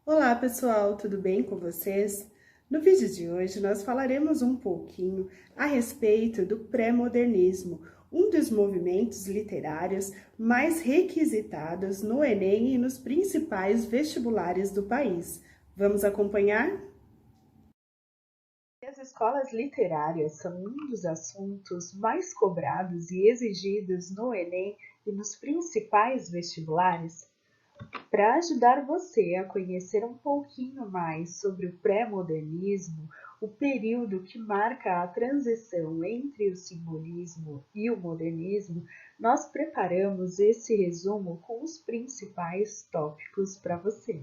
Olá pessoal, tudo bem com vocês? No vídeo de hoje nós falaremos um pouquinho a respeito do pré-modernismo, um dos movimentos literários mais requisitados no Enem e nos principais vestibulares do país. Vamos acompanhar? As escolas literárias são um dos assuntos mais cobrados e exigidos no Enem e nos principais vestibulares. Para ajudar você a conhecer um pouquinho mais sobre o pré-modernismo, o período que marca a transição entre o simbolismo e o modernismo, nós preparamos esse resumo com os principais tópicos para você.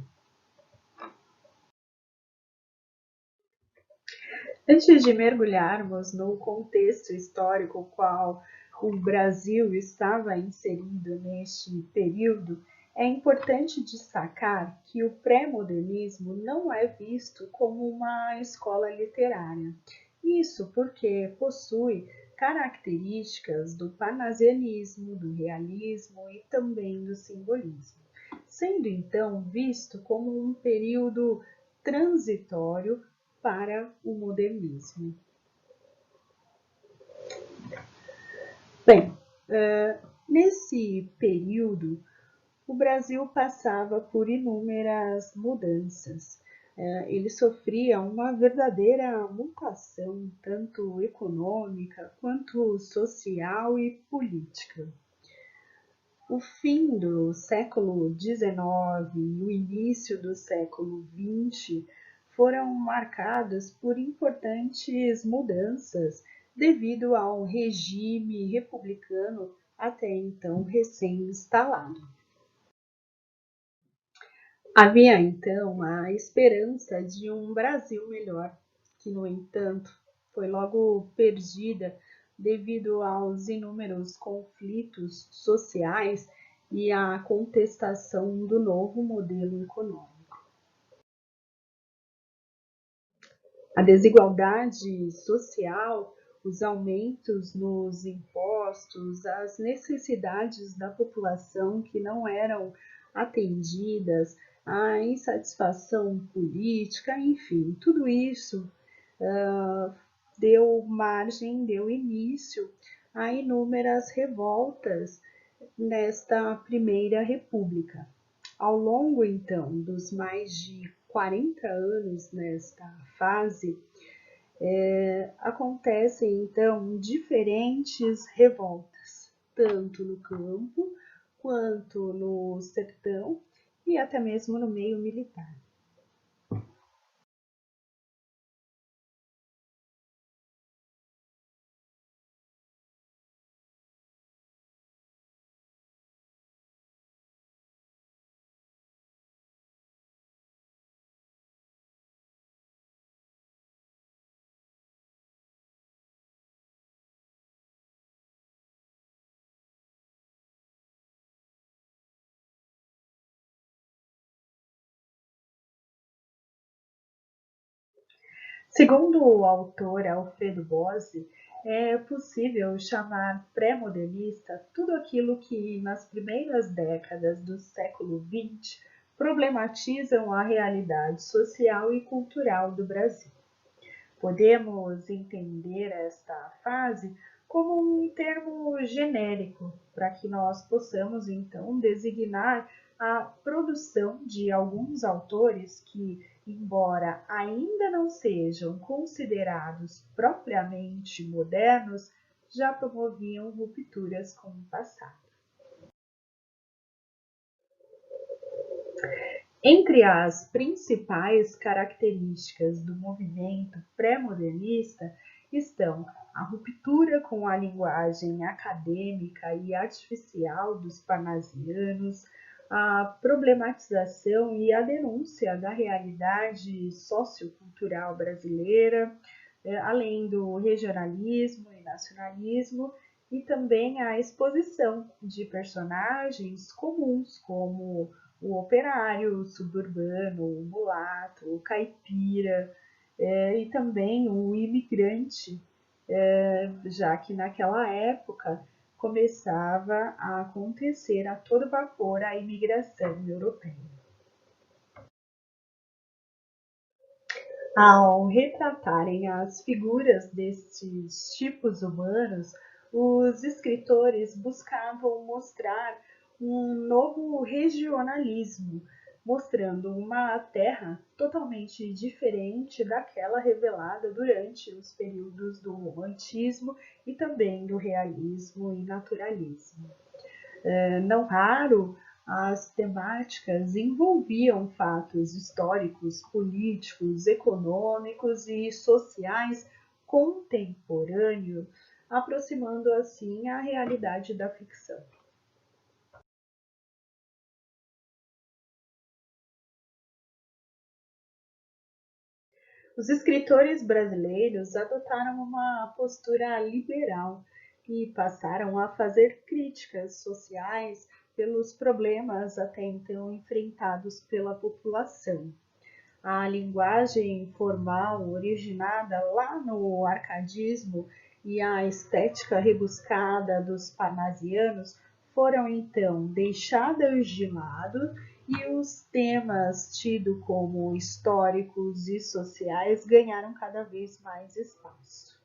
Antes de mergulharmos no contexto histórico qual o Brasil estava inserido neste período, é importante destacar que o pré-modernismo não é visto como uma escola literária. Isso porque possui características do parnasianismo, do realismo e também do simbolismo, sendo então visto como um período transitório para o modernismo. Bem, nesse período, o Brasil passava por inúmeras mudanças. Ele sofria uma verdadeira mutação, tanto econômica quanto social e política. O fim do século XIX e o início do século XX foram marcados por importantes mudanças devido ao regime republicano até então recém-instalado. Havia então a esperança de um Brasil melhor, que, no entanto, foi logo perdida devido aos inúmeros conflitos sociais e à contestação do novo modelo econômico. A desigualdade social, os aumentos nos impostos, as necessidades da população que não eram atendidas, a insatisfação política, enfim, tudo isso deu margem, deu início a inúmeras revoltas nesta Primeira República. Ao longo, então, dos mais de 40 anos nesta fase, acontecem, então, diferentes revoltas, tanto no campo, quanto no sertão e até mesmo no meio militar. Segundo o autor Alfredo Bossi, é possível chamar pré-modernista tudo aquilo que, nas primeiras décadas do século XX, problematizam a realidade social e cultural do Brasil. Podemos entender esta fase como um termo genérico, para que nós possamos então designar a produção de alguns autores que, embora ainda não sejam considerados propriamente modernos, já promoviam rupturas com o passado. Entre as principais características do movimento pré-modernista estão a ruptura com a linguagem acadêmica e artificial dos parnasianos, a problematização e a denúncia da realidade sociocultural brasileira, além do regionalismo e nacionalismo, e também a exposição de personagens comuns como o operário, o suburbano, o mulato, o caipira, e também o imigrante, já que naquela época começava a acontecer a todo vapor a imigração europeia. Ao retratarem as figuras destes tipos humanos, os escritores buscavam mostrar um novo regionalismo, mostrando uma terra totalmente diferente daquela revelada durante os períodos do romantismo e também do realismo e naturalismo. Não raro, as temáticas envolviam fatos históricos, políticos, econômicos e sociais contemporâneos, aproximando assim a realidade da ficção. Os escritores brasileiros adotaram uma postura liberal e passaram a fazer críticas sociais pelos problemas até então enfrentados pela população. A linguagem formal originada lá no arcadismo e a estética rebuscada dos parnasianos foram então deixadas de lado e os temas tidos como históricos e sociais ganharam cada vez mais espaço.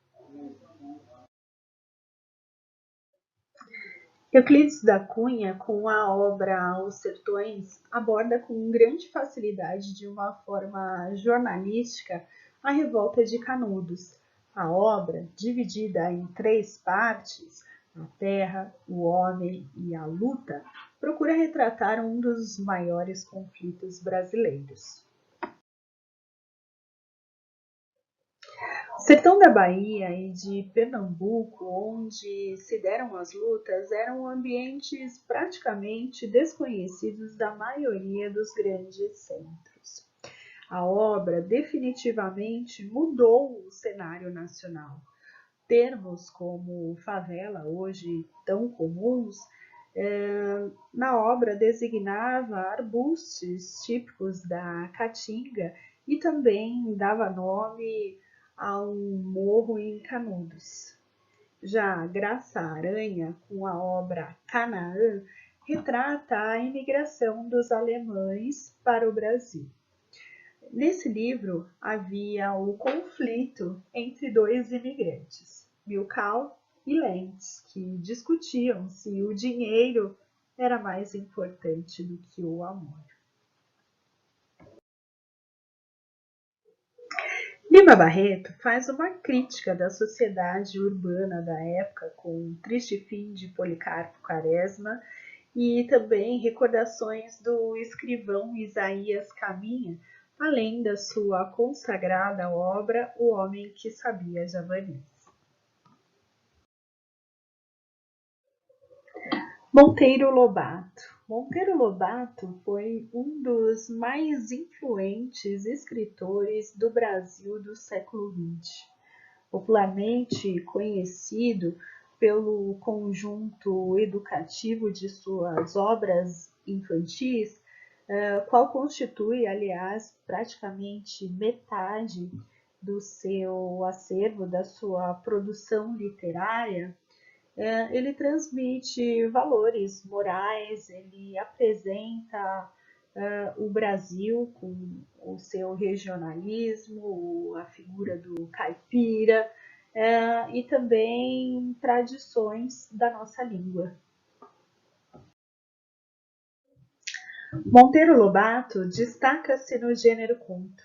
Euclides da Cunha, com a obra Os Sertões, aborda com grande facilidade, de uma forma jornalística, a revolta de Canudos. A obra, dividida em três partes, a terra, o homem e a luta, procura retratar um dos maiores conflitos brasileiros. O sertão da Bahia e de Pernambuco, onde se deram as lutas, eram ambientes praticamente desconhecidos da maioria dos grandes centros. A obra definitivamente mudou o cenário nacional. Termos como favela, hoje tão comuns, na obra designava arbustos típicos da Caatinga e também dava nome a um morro em Canudos. Já Graça Aranha, com a obra Canaã, retrata a imigração dos alemães para o Brasil. Nesse livro havia o conflito entre dois imigrantes, Milkau e Lentz, que discutiam se o dinheiro era mais importante do que o amor. Lima Barreto faz uma crítica da sociedade urbana da época com o Triste Fim de Policarpo Quaresma e também recordações do escrivão Isaías Caminha, além da sua consagrada obra O Homem que Sabia Javanês. Monteiro Lobato. Monteiro Lobato foi um dos mais influentes escritores do Brasil do século XX. Popularmente conhecido pelo conjunto educativo de suas obras infantis, qual constitui, aliás, praticamente metade do seu acervo, da sua produção literária. Ele transmite valores morais, ele apresenta o Brasil com o seu regionalismo, a figura do caipira e também tradições da nossa língua. Monteiro Lobato destaca-se no gênero conto,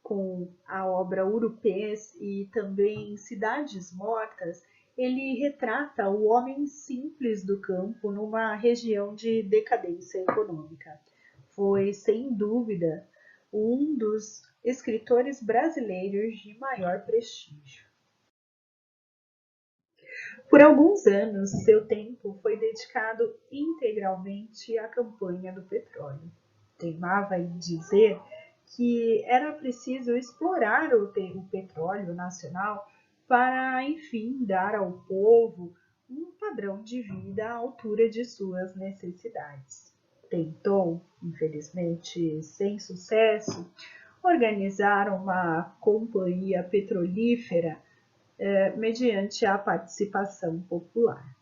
com a obra Urupês e também Cidades Mortas. Ele retrata o homem simples do campo numa região de decadência econômica. Foi, sem dúvida, um dos escritores brasileiros de maior prestígio. Por alguns anos, seu tempo foi dedicado integralmente à campanha do petróleo. Teimava em dizer que era preciso explorar o petróleo nacional para, enfim, dar ao povo um padrão de vida à altura de suas necessidades. Tentou, infelizmente sem sucesso, organizar uma companhia petrolífera mediante a participação popular.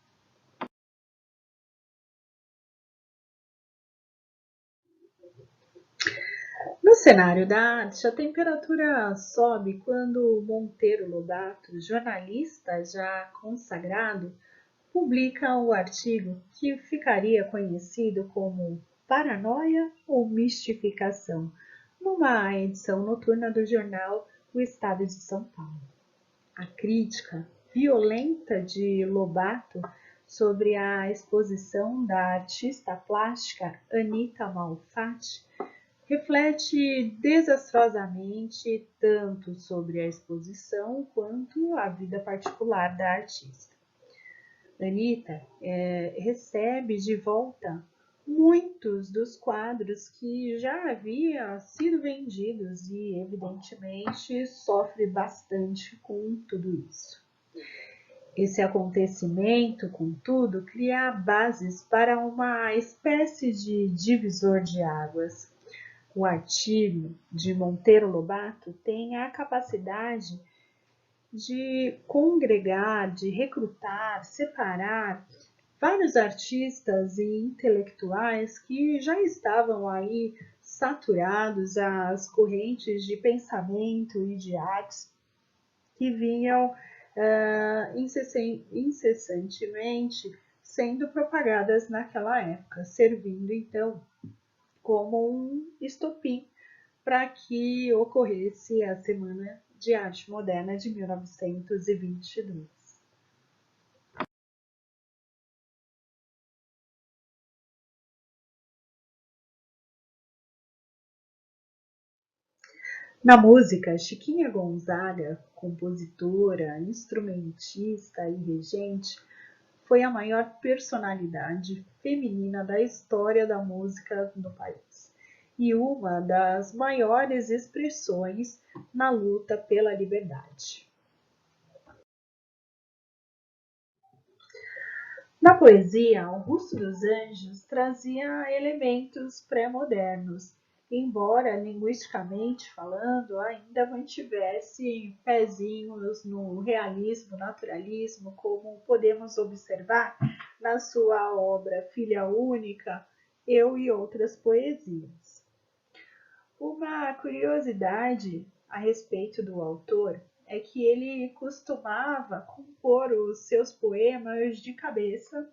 No cenário da arte, a temperatura sobe quando Monteiro Lobato, jornalista já consagrado, publica o artigo que ficaria conhecido como Paranoia ou Mistificação, numa edição noturna do jornal O Estado de São Paulo. A crítica violenta de Lobato sobre a exposição da artista plástica Anita Malfatti reflete desastrosamente tanto sobre a exposição quanto a vida particular da artista. Anita recebe de volta muitos dos quadros que já haviam sido vendidos e, evidentemente, sofre bastante com tudo isso. Esse acontecimento, contudo, cria bases para uma espécie de divisor de águas. O artigo de Monteiro Lobato tem a capacidade de congregar, de recrutar, separar vários artistas e intelectuais que já estavam aí saturados às correntes de pensamento e de artes que vinham incessantemente sendo propagadas naquela época, servindo então como um estopim para que ocorresse a Semana de Arte Moderna de 1922. Na música, Chiquinha Gonzaga, compositora, instrumentista e regente, foi a maior personalidade feminina da história da música no país e uma das maiores expressões na luta pela liberdade. Na poesia, Augusto dos Anjos trazia elementos pré-modernos, embora linguisticamente falando ainda mantivesse pezinhos no realismo, naturalismo, como podemos observar na sua obra Filha Única, Eu e Outras Poesias. Uma curiosidade a respeito do autor é que ele costumava compor os seus poemas de cabeça,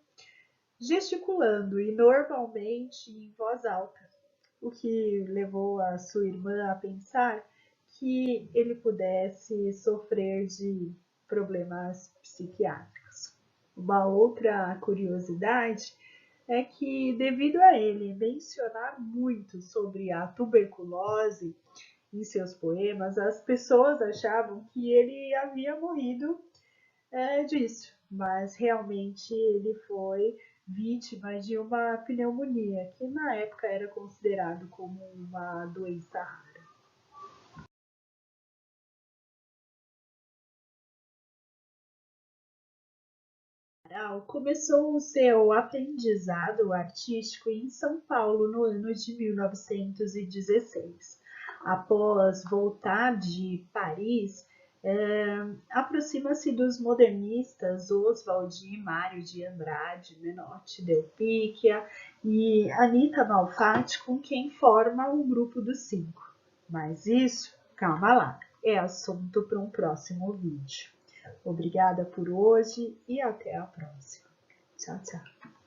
gesticulando e normalmente em voz alta, o que levou a sua irmã a pensar que ele pudesse sofrer de problemas psiquiátricos. Uma outra curiosidade é que, devido a ele mencionar muito sobre a tuberculose em seus poemas, as pessoas achavam que ele havia morrido disso, mas realmente ele foi vítima de uma pneumonia, que na época era considerado como uma doença rara. Amaral começou o seu aprendizado artístico em São Paulo no ano de 1916. Após voltar de Paris, aproxima-se dos modernistas Oswald e Mário de Andrade, Menotti, Delpicchia e Anita Malfatti, com quem forma o grupo dos cinco. Mas isso, calma lá, é assunto para um próximo vídeo. Obrigada por hoje e até a próxima. Tchau, tchau.